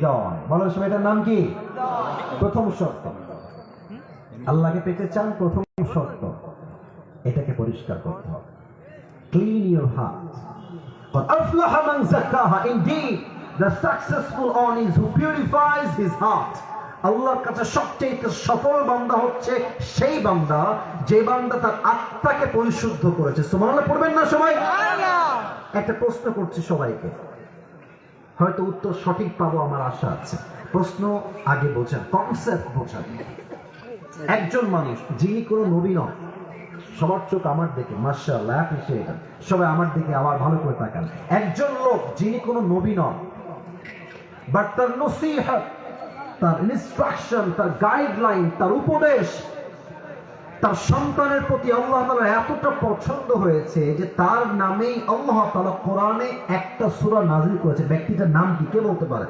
হৃদয়। বলো সবাই, এটার নাম কি? প্রথম শর্ত। আল্লাহকে পেতে চান, প্রথম শর্ত এটাকে পরিষ্কার করতে হবে। Clean your heart. Qad aflaha man zakkaha. Indeed, the successful one is who purifies his heart. আল্লাহর কাছে সবচেয়ে সফল বান্দা হচ্ছে সেই বান্দা যে বান্দা তার আত্মাকে পরিশুদ্ধ করেছে। সুবহানাল্লাহ পড়বেন না সবাই? একটা প্রশ্ন করছি সবাইকে, হয়তো উত্তর সঠিক পাবো আমার আশা আছে। প্রশ্ন আগে বোঝেন, কনসেপ্ট বোঝেন। একজন মানুষ যিনি কোনো নবী নন, সবার চোখ আমার দিকে, মাশাআল্লাহ অ্যাপ্রিশিয়েট, সবাই আমার দিকে আবার ভালো করে তাকান। একজন লোক যিনি কোনো নবী নন, বাট তার নসিহত, তার ইনস্ট্রাকশন, তার গাইডলাইন, তার উপদেশ তার সন্তানের প্রতি আল্লাহ তাআলা এতটা পছন্দ হয়েছে যে তার নামেই আল্লাহ তাআলা কোরআনে একটা সূরা নাযিল করেছে। ব্যক্তিটার নাম কি কে বলতে পারে?